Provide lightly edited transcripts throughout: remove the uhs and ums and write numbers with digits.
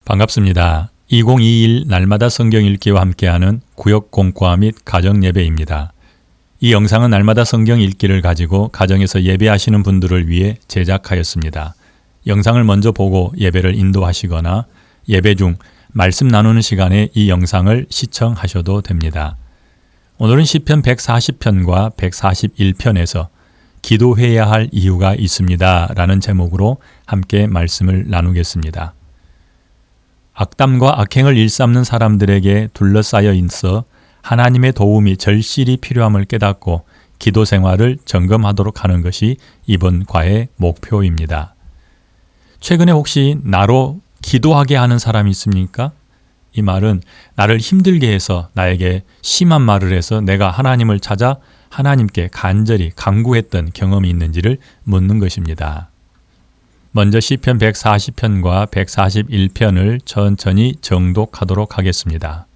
반갑습니다. 2021 날마다 성경 읽기와 함께하는 구역 공과 및 가정 예배입니다. 이 영상은 날마다 성경 읽기를 가지고 가정에서 예배하시는 분들을 위해 제작하였습니다. 영상을 먼저 보고 예배를 인도하시거나 예배 중 말씀 나누는 시간에 이 영상을 시청하셔도 됩니다. 오늘은 시편 140편과 141편에서 기도해야 할 이유가 있습니다 라는 제목으로 함께 말씀을 나누겠습니다. 악담과 악행을 일삼는 사람들에게 둘러싸여 있어 하나님의 도움이 절실히 필요함을 깨닫고 기도 생활을 점검하도록 하는 것이 이번 과의 목표입니다. 최근에 혹시 나로 기도하게 하는 사람이 있습니까? 이 말은 나를 힘들게 해서 나에게 심한 말을 해서 내가 하나님을 찾아 하나님께 간절히 간구했던 경험이 있는지를 묻는 것입니다. 먼저 시편 140편과 141편을 천천히 정독하도록 하겠습니다.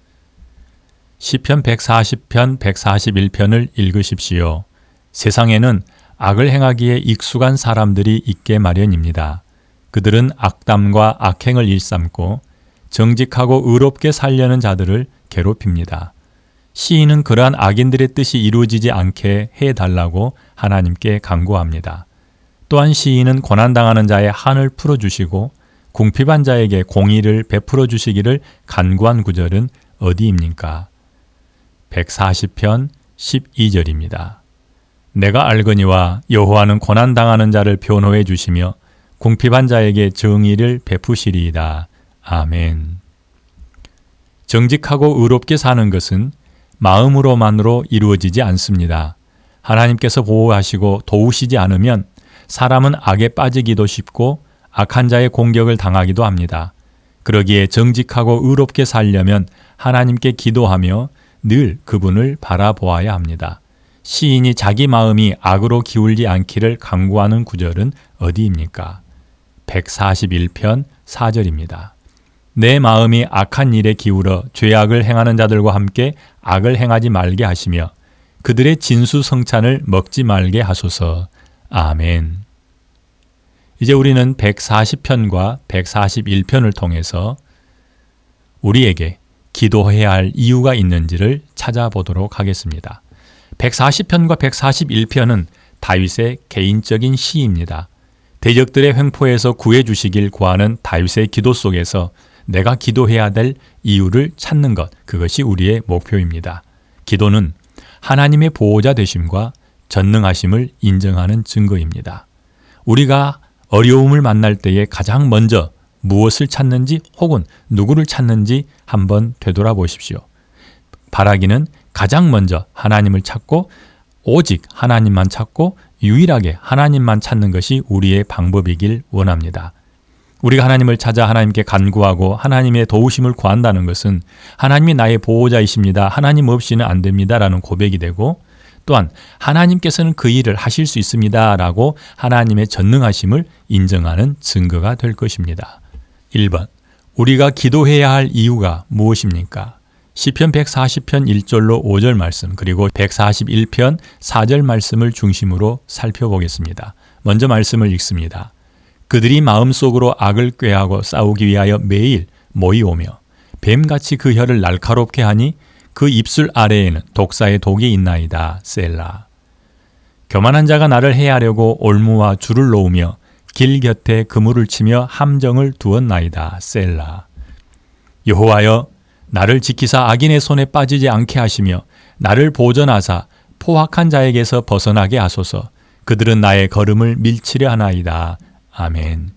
시편 140편, 141편을 읽으십시오. 세상에는 악을 행하기에 익숙한 사람들이 있게 마련입니다. 그들은 악담과 악행을 일삼고 정직하고 의롭게 살려는 자들을 괴롭힙니다. 시인은 그러한 악인들의 뜻이 이루어지지 않게 해달라고 하나님께 간구합니다. 또한 시인은 고난당하는 자의 한을 풀어주시고 궁핍한 자에게 공의를 베풀어 주시기를 간구한 구절은 어디입니까? 140편 12절입니다. 내가 알거니와 여호와는 고난당하는 자를 변호해 주시며 궁핍한 자에게 정의를 베푸시리이다. 아멘. 정직하고 의롭게 사는 것은 마음으로만으로 이루어지지 않습니다. 하나님께서 보호하시고 도우시지 않으면 사람은 악에 빠지기도 쉽고 악한 자의 공격을 당하기도 합니다. 그러기에 정직하고 의롭게 살려면 하나님께 기도하며 늘 그분을 바라보아야 합니다. 시인이 자기 마음이 악으로 기울지 않기를 간구하는 구절은 어디입니까? 141편 4절입니다. 내 마음이 악한 일에 기울어 죄악을 행하는 자들과 함께 악을 행하지 말게 하시며 그들의 진수성찬을 먹지 말게 하소서. 아멘. 이제 우리는 140편과 141편을 통해서 우리에게 기도해야 할 이유가 있는지를 찾아보도록 하겠습니다. 140편과 141편은 다윗의 개인적인 시입니다. 대적들의 횡포에서 구해주시길 구하는 다윗의 기도 속에서 내가 기도해야 될 이유를 찾는 것, 그것이 우리의 목표입니다. 기도는 하나님의 보호자 되심과 전능하심을 인정하는 증거입니다. 우리가 어려움을 만날 때에 가장 먼저 무엇을 찾는지 혹은 누구를 찾는지 한번 되돌아보십시오. 바라기는 가장 먼저 하나님을 찾고 오직 하나님만 찾고 유일하게 하나님만 찾는 것이 우리의 방법이길 원합니다. 우리가 하나님을 찾아 하나님께 간구하고 하나님의 도우심을 구한다는 것은 하나님이 나의 보호자이십니다. 하나님 없이는 안 됩니다. 라는 고백이 되고 또한 하나님께서는 그 일을 하실 수 있습니다. 라고 하나님의 전능하심을 인정하는 증거가 될 것입니다. 1번. 우리가 기도해야 할 이유가 무엇입니까? 시편 140편 1절로 5절 말씀 그리고 141편 4절 말씀을 중심으로 살펴보겠습니다. 먼저 말씀을 읽습니다. 그들이 마음속으로 악을 꾀하고 싸우기 위하여 매일 모이오며 뱀같이 그 혀를 날카롭게 하니 그 입술 아래에는 독사의 독이 있나이다. 셀라. 교만한 자가 나를 해하려고 올무와 줄을 놓으며 길 곁에 그물을 치며 함정을 두었나이다. 셀라. 여호와여 나를 지키사 악인의 손에 빠지지 않게 하시며 나를 보전하사 포악한 자에게서 벗어나게 하소서. 그들은 나의 걸음을 밀치려 하나이다. 아멘.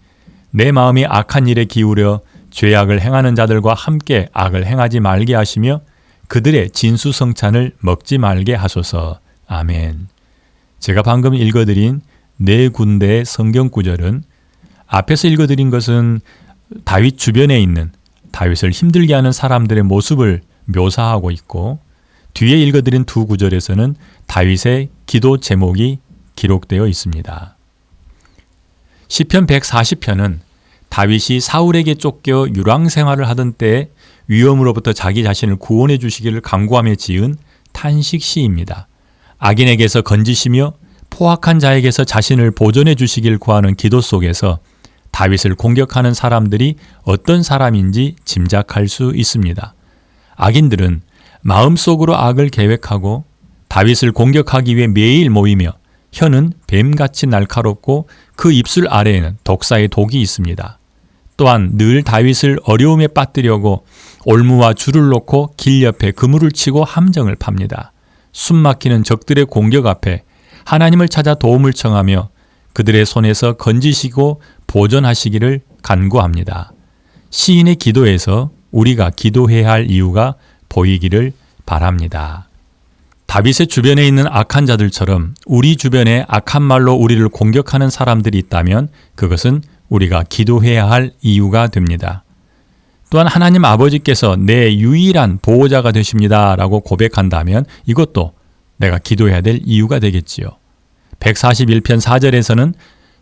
내 마음이 악한 일에 기울여 죄악을 행하는 자들과 함께 악을 행하지 말게 하시며 그들의 진수성찬을 먹지 말게 하소서. 아멘. 제가 방금 읽어드린 네 군데의 성경 구절은 앞에서 읽어드린 것은 다윗 주변에 있는 다윗을 힘들게 하는 사람들의 모습을 묘사하고 있고 뒤에 읽어드린 두 구절에서는 다윗의 기도 제목이 기록되어 있습니다. 시편 140편은 다윗이 사울에게 쫓겨 유랑 생활을 하던 때에 위험으로부터 자기 자신을 구원해 주시기를 간구하며 지은 탄식 시입니다. 악인에게서 건지시며 포악한 자에게서 자신을 보존해 주시길 구하는 기도 속에서 다윗을 공격하는 사람들이 어떤 사람인지 짐작할 수 있습니다. 악인들은 마음속으로 악을 계획하고 다윗을 공격하기 위해 매일 모이며 혀는 뱀같이 날카롭고 그 입술 아래에는 독사의 독이 있습니다. 또한 늘 다윗을 어려움에 빠뜨리려고 올무와 줄을 놓고 길 옆에 그물을 치고 함정을 팝니다. 숨막히는 적들의 공격 앞에 하나님을 찾아 도움을 청하며 그들의 손에서 건지시고 보존하시기를 간구합니다. 시인의 기도에서 우리가 기도해야 할 이유가 보이기를 바랍니다. 다윗의 주변에 있는 악한 자들처럼 우리 주변에 악한 말로 우리를 공격하는 사람들이 있다면 그것은 우리가 기도해야 할 이유가 됩니다. 또한 하나님 아버지께서 내 유일한 보호자가 되십니다 라고 고백한다면 이것도 내가 기도해야 될 이유가 되겠지요. 141편 4절에서는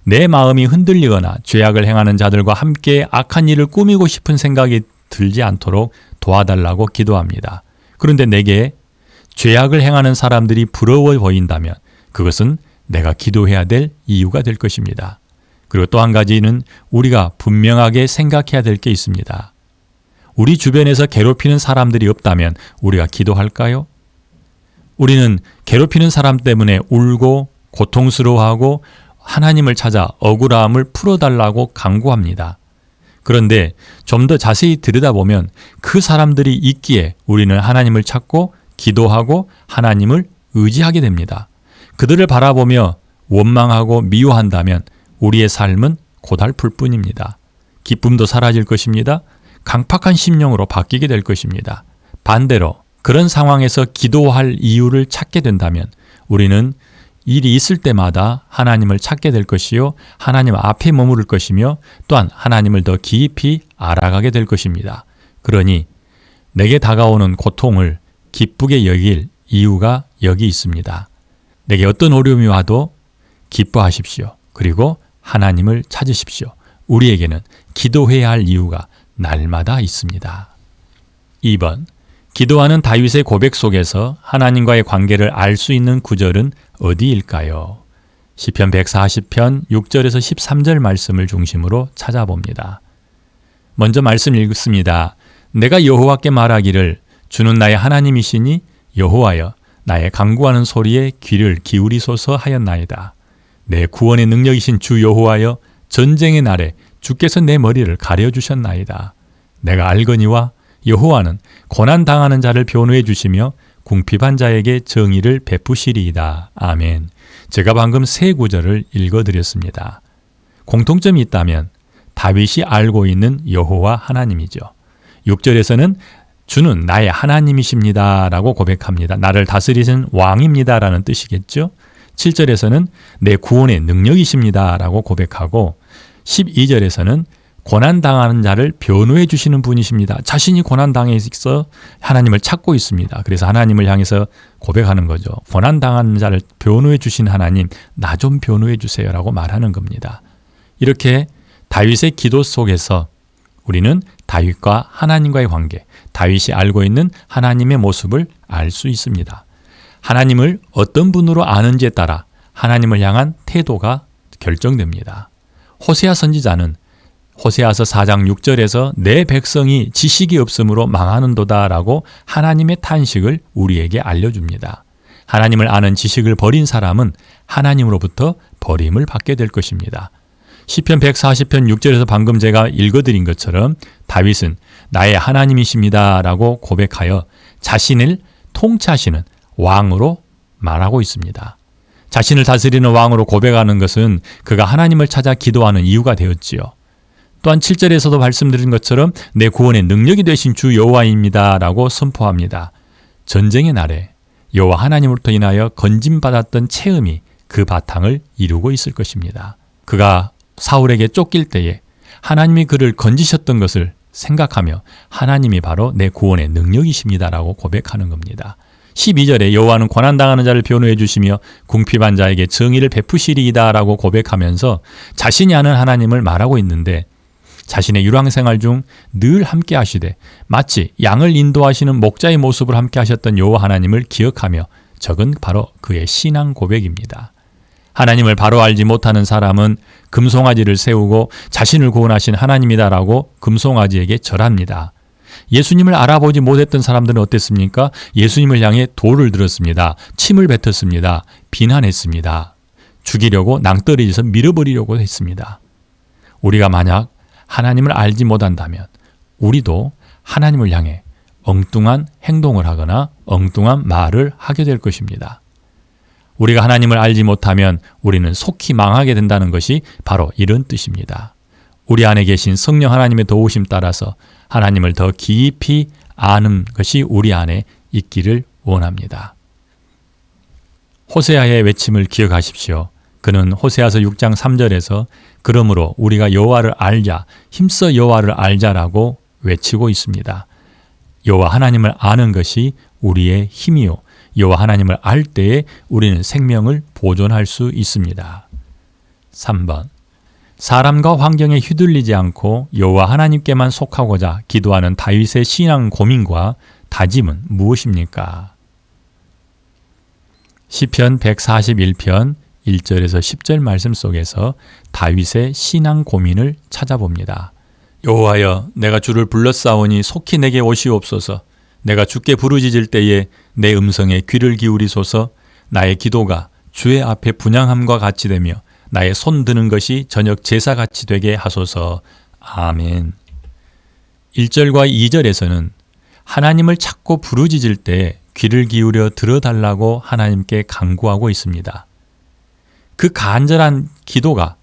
내 마음이 흔들리거나 죄악을 행하는 자들과 함께 악한 일을 꾸미고 싶은 생각이 들지 않도록 도와달라고 기도합니다. 그런데 내게 죄악을 행하는 사람들이 부러워 보인다면 그것은 내가 기도해야 될 이유가 될 것입니다. 그리고 또 한 가지는 우리가 분명하게 생각해야 될 게 있습니다. 우리 주변에서 괴롭히는 사람들이 없다면 우리가 기도할까요? 우리는 괴롭히는 사람 때문에 울고 고통스러워하고 하나님을 찾아 억울함을 풀어달라고 간구합니다. 그런데 좀 더 자세히 들여다보면 그 사람들이 있기에 우리는 하나님을 찾고 기도하고 하나님을 의지하게 됩니다. 그들을 바라보며 원망하고 미워한다면 우리의 삶은 고달플 뿐입니다. 기쁨도 사라질 것입니다. 강팍한 심령으로 바뀌게 될 것입니다. 반대로 그런 상황에서 기도할 이유를 찾게 된다면 우리는 일이 있을 때마다 하나님을 찾게 될 것이요 하나님 앞에 머무를 것이며 또한 하나님을 더 깊이 알아가게 될 것입니다. 그러니 내게 다가오는 고통을 기쁘게 여길 이유가 여기 있습니다. 내게 어떤 어려움이 와도 기뻐하십시오. 그리고 하나님을 찾으십시오. 우리에게는 기도해야 할 이유가 날마다 있습니다. 2번, 기도하는 다윗의 고백 속에서 하나님과의 관계를 알 수 있는 구절은 어디일까요? 시편 140편 6절에서 13절 말씀을 중심으로 찾아봅니다. 먼저 말씀 읽습니다. 내가 여호와께 말하기를 주는 나의 하나님이시니 여호와여 나의 간구하는 소리에 귀를 기울이소서 하였나이다. 내 구원의 능력이신 주 여호와여 전쟁의 날에 주께서 내 머리를 가려주셨나이다. 내가 알거니와 여호와는 고난당하는 자를 변호해 주시며 궁핍한 자에게 정의를 베푸시리이다. 아멘. 제가 방금 세 구절을 읽어드렸습니다. 공통점이 있다면 다윗이 알고 있는 여호와 하나님이죠. 6절에서는 주는 나의 하나님이십니다 라고 고백합니다. 나를 다스리신 왕입니다 라는 뜻이겠죠. 7절에서는 내 구원의 능력이십니다 라고 고백하고 12절에서는 고난당하는 자를 변호해 주시는 분이십니다. 자신이 고난당해 있어 하나님을 찾고 있습니다. 그래서 하나님을 향해서 고백하는 거죠. 고난당하는 자를 변호해 주신 하나님, 나 좀 변호해 주세요 라고 말하는 겁니다. 이렇게 다윗의 기도 속에서 우리는 다윗과 하나님과의 관계, 다윗이 알고 있는 하나님의 모습을 알 수 있습니다. 하나님을 어떤 분으로 아는지에 따라 하나님을 향한 태도가 결정됩니다. 호세아 선지자는 호세아서 4장 6절에서 내 백성이 지식이 없으므로 망하는도다 라고 하나님의 탄식을 우리에게 알려줍니다. 하나님을 아는 지식을 버린 사람은 하나님으로부터 버림을 받게 될 것입니다. 시편 140편 6절에서 방금 제가 읽어드린 것처럼 다윗은 나의 하나님이십니다 라고 고백하여 자신을 통치하시는 왕으로 말하고 있습니다. 자신을 다스리는 왕으로 고백하는 것은 그가 하나님을 찾아 기도하는 이유가 되었지요. 또한 7절에서도 말씀드린 것처럼 내 구원의 능력이 되신 주 여호와입니다 라고 선포합니다. 전쟁의 날에 여호와 하나님으로부터 인하여 건짐받았던 체험이 그 바탕을 이루고 있을 것입니다. 그가 사울에게 쫓길 때에 하나님이 그를 건지셨던 것을 생각하며 하나님이 바로 내 구원의 능력이십니다 라고 고백하는 겁니다. 12절에 여호와는 고난당하는 자를 변호해 주시며 궁핍한 자에게 정의를 베푸시리이다 라고 고백하면서 자신이 아는 하나님을 말하고 있는데 자신의 율왕생활 중 늘 함께 하시되 마치 양을 인도하시는 목자의 모습을 함께 하셨던 여호와 하나님을 기억하며 적은 바로 그의 신앙 고백입니다. 하나님을 바로 알지 못하는 사람은 금송아지를 세우고 자신을 구원하신 하나님이다라고 금송아지에게 절합니다. 예수님을 알아보지 못했던 사람들은 어땠습니까? 예수님을 향해 돌을 들었습니다. 침을 뱉었습니다. 비난했습니다. 죽이려고 낭떠러지에서 밀어버리려고 했습니다. 우리가 만약 하나님을 알지 못한다면 우리도 하나님을 향해 엉뚱한 행동을 하거나 엉뚱한 말을 하게 될 것입니다. 우리가 하나님을 알지 못하면 우리는 속히 망하게 된다는 것이 바로 이런 뜻입니다. 우리 안에 계신 성령 하나님의 도우심 따라서 하나님을 더 깊이 아는 것이 우리 안에 있기를 원합니다. 호세아의 외침을 기억하십시오. 그는 호세아서 6장 3절에서 그러므로 우리가 여호와를 알자, 힘써 여호와를 알자라고 외치고 있습니다. 여호와 하나님을 아는 것이 우리의 힘이요, 여호와 하나님을 알 때에 우리는 생명을 보존할 수 있습니다. 3번, 사람과 환경에 휘둘리지 않고 여호와 하나님께만 속하고자 기도하는 다윗의 신앙 고민과 다짐은 무엇입니까? 시편 141편 1절에서 10절 말씀 속에서 다윗의 신앙 고민을 찾아봅니다. 여호와여, 내가 주를 불렀사오니 속히 내게 오시옵소서. 내가 주께 부르짖을 때에 내 음성에 귀를 기울이소서. 나의 기도가 주의 앞에 분향함과 같이 되며 나의 손 드는 것이 저녁 제사같이 되게 하소서. 아멘. 1절과 2절에서는 하나님을 찾고 부르짖을 때 귀를 기울여 들어달라고 하나님께 간구하고 있습니다. 그 간절한 기도가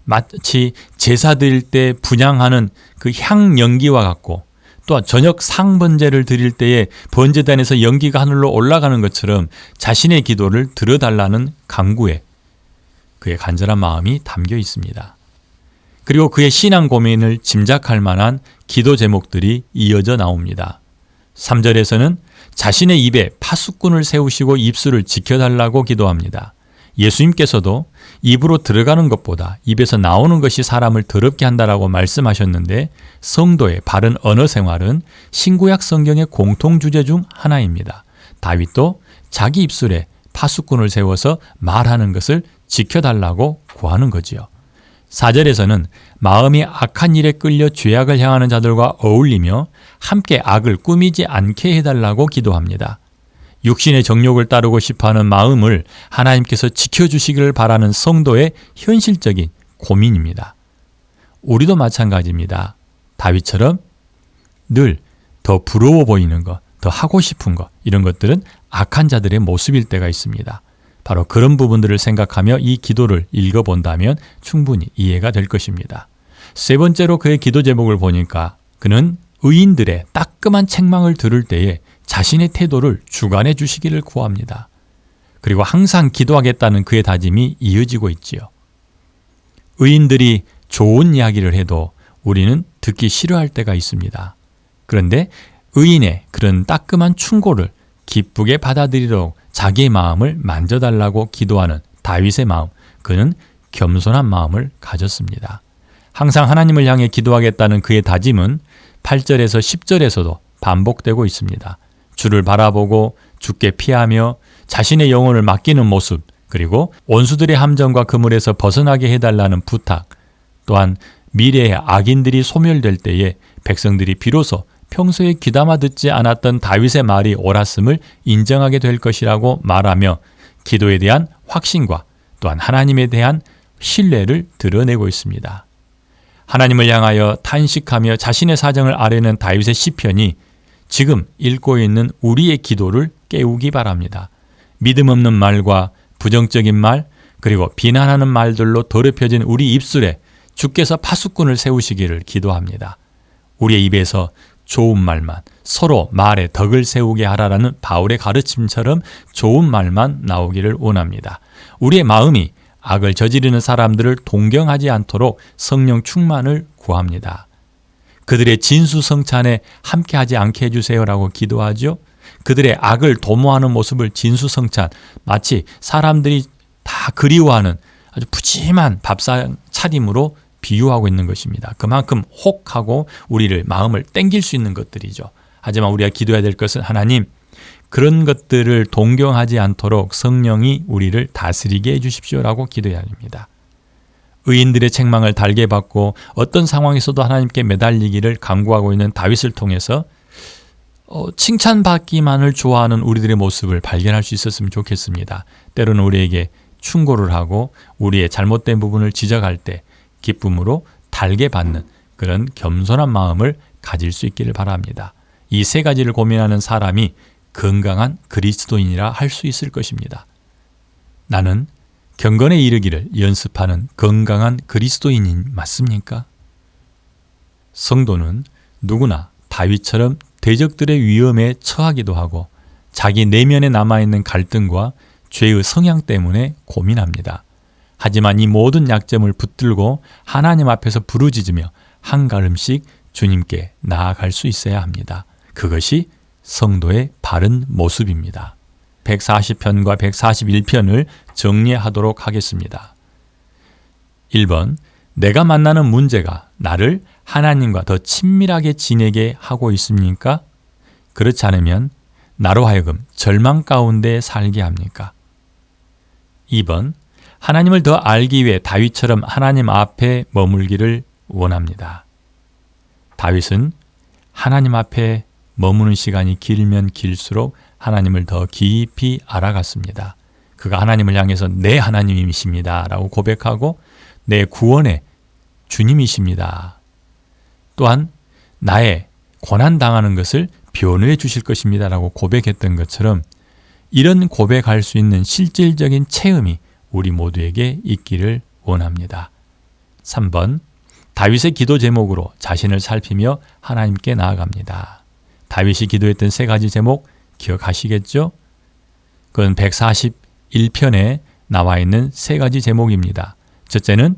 마치 제사 드릴 때 분향하는 그 향연기와 같고, 또한 저녁 상번제를 드릴 때에 번제단에서 연기가 하늘로 올라가는 것처럼 자신의 기도를 들어달라는 간구에 그의 간절한 마음이 담겨 있습니다. 그리고 그의 신앙 고민을 짐작할 만한 기도 제목들이 이어져 나옵니다. 3절에서는 자신의 입에 파수꾼을 세우시고 입술을 지켜달라고 기도합니다. 예수님께서도 입으로 들어가는 것보다 입에서 나오는 것이 사람을 더럽게 한다라고 말씀하셨는데, 성도의 바른 언어 생활은 신구약 성경의 공통 주제 중 하나입니다. 다윗도 자기 입술에 파수꾼을 세워서 말하는 것을 지켜달라고 구하는 거지요. 4절에서는 마음이 악한 일에 끌려 죄악을 향하는 자들과 어울리며 함께 악을 꾸미지 않게 해달라고 기도합니다. 육신의 정욕을 따르고 싶어하는 마음을 하나님께서 지켜주시기를 바라는 성도의 현실적인 고민입니다. 우리도 마찬가지입니다. 다윗처럼 늘 더 부러워 보이는 것, 더 하고 싶은 것, 이런 것들은 악한 자들의 모습일 때가 있습니다. 바로 그런 부분들을 생각하며 이 기도를 읽어본다면 충분히 이해가 될 것입니다. 세 번째로 그의 기도 제목을 보니까 그는 의인들의 따끔한 책망을 들을 때에 자신의 태도를 주관해 주시기를 구합니다. 그리고 항상 기도하겠다는 그의 다짐이 이어지고 있지요. 의인들이 좋은 이야기를 해도 우리는 듣기 싫어할 때가 있습니다. 그런데 의인의 그런 따끔한 충고를 기쁘게 받아들이도록 자기의 마음을 만져달라고 기도하는 다윗의 마음, 그는 겸손한 마음을 가졌습니다. 항상 하나님을 향해 기도하겠다는 그의 다짐은 8절에서 10절에서도 반복되고 있습니다. 주를 바라보고 주께 피하며 자신의 영혼을 맡기는 모습, 그리고 원수들의 함정과 그물에서 벗어나게 해달라는 부탁, 또한 미래의 악인들이 소멸될 때에 백성들이 비로소 평소에 귀담아 듣지 않았던 다윗의 말이 옳았음을 인정하게 될 것이라고 말하며 기도에 대한 확신과 또한 하나님에 대한 신뢰를 드러내고 있습니다. 하나님을 향하여 탄식하며 자신의 사정을 아뢰는 다윗의 시편이 지금 읽고 있는 우리의 기도를 깨우기 바랍니다. 믿음 없는 말과 부정적인 말, 그리고 비난하는 말들로 더럽혀진 우리 입술에 주께서 파수꾼을 세우시기를 기도합니다. 우리의 입에서 좋은 말만, 서로 말에 덕을 세우게 하라라는 바울의 가르침처럼 좋은 말만 나오기를 원합니다. 우리의 마음이 악을 저지르는 사람들을 동경하지 않도록 성령 충만을 구합니다. 그들의 진수성찬에 함께하지 않게 해주세요라고 기도하죠. 그들의 악을 도모하는 모습을 진수성찬, 마치 사람들이 다 그리워하는 아주 푸짐한 밥상 차림으로 비유하고 있는 것입니다. 그만큼 혹하고 우리를 마음을 땡길 수 있는 것들이죠. 하지만 우리가 기도해야 될 것은 하나님, 그런 것들을 동경하지 않도록 성령이 우리를 다스리게 해주십시오라고 기도해야 합니다. 의인들의 책망을 달게 받고 어떤 상황에서도 하나님께 매달리기를 강구하고 있는 다윗을 통해서 칭찬받기만을 좋아하는 우리들의 모습을 발견할 수 있었으면 좋겠습니다. 때로는 우리에게 충고를 하고 우리의 잘못된 부분을 지적할 때 기쁨으로 달게 받는 그런 겸손한 마음을 가질 수 있기를 바랍니다. 이 세 가지를 고민하는 사람이 건강한 그리스도인이라 할 수 있을 것입니다. 나는 경건에 이르기를 연습하는 건강한 그리스도인이 맞습니까? 성도는 누구나 다윗처럼 대적들의 위험에 처하기도 하고 자기 내면에 남아있는 갈등과 죄의 성향 때문에 고민합니다. 하지만 이 모든 약점을 붙들고 하나님 앞에서 부르짖으며 한 걸음씩 주님께 나아갈 수 있어야 합니다. 그것이 성도의 바른 모습입니다. 140편과 141편을 정리하도록 하겠습니다. 1번, 내가 만나는 문제가 나를 하나님과 더 친밀하게 지내게 하고 있습니까? 그렇지 않으면 나로 하여금 절망 가운데 살게 합니까? 2번, 하나님을 더 알기 위해 다윗처럼 하나님 앞에 머물기를 원합니다. 다윗은 하나님 앞에 머무는 시간이 길면 길수록 하나님을 더 깊이 알아갔습니다. 그가 하나님을 향해서 내 하나님이십니다 라고 고백하고 내 구원의 주님이십니다. 또한 나의 고난당하는 것을 변호해 주실 것입니다 라고 고백했던 것처럼 이런 고백할 수 있는 실질적인 체험이 우리 모두에게 있기를 원합니다. 3번, 다윗의 기도 제목으로 자신을 살피며 하나님께 나아갑니다. 다윗이 기도했던 세 가지 제목 기억하시겠죠? 그건 141편에 나와 있는 세 가지 제목입니다. 첫째는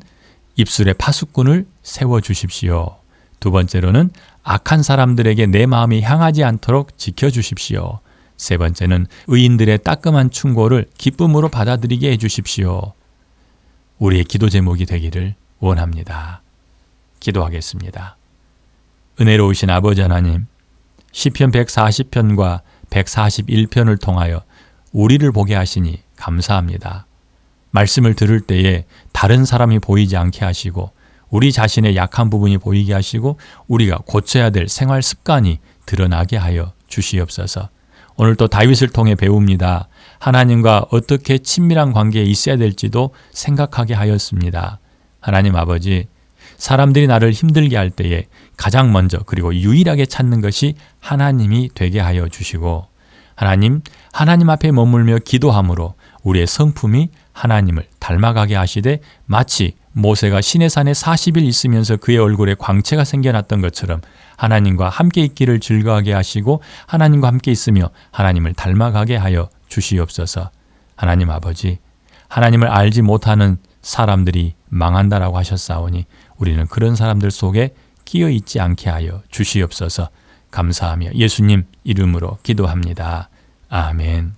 입술에 파수꾼을 세워주십시오. 두 번째로는 악한 사람들에게 내 마음이 향하지 않도록 지켜주십시오. 세 번째는 의인들의 따끔한 충고를 기쁨으로 받아들이게 해주십시오. 우리의 기도 제목이 되기를 원합니다. 기도하겠습니다. 은혜로우신 아버지 하나님, 시편 140편과 141편을 통하여 우리를 보게 하시니 감사합니다. 말씀을 들을 때에 다른 사람이 보이지 않게 하시고 우리 자신의 약한 부분이 보이게 하시고 우리가 고쳐야 될 생활 습관이 드러나게 하여 주시옵소서. 오늘 또 다윗을 통해 배웁니다. 하나님과 어떻게 친밀한 관계에 있어야 될지도 생각하게 하였습니다. 하나님 아버지, 사람들이 나를 힘들게 할 때에 가장 먼저 그리고 유일하게 찾는 것이 하나님이 되게 하여 주시고 하나님 앞에 머물며 기도함으로 우리의 성품이 하나님을 닮아가게 하시되 마치 모세가 시내산에 40일 있으면서 그의 얼굴에 광채가 생겨났던 것처럼 하나님과 함께 있기를 즐거워하게 하시고 하나님과 함께 있으며 하나님을 닮아가게 하여 주시옵소서. 하나님 아버지, 하나님을 알지 못하는 사람들이 망한다라고 하셨사오니 우리는 그런 사람들 속에 끼어 있지 않게 하여 주시옵소서. 감사하며 예수님 이름으로 기도합니다. 아멘.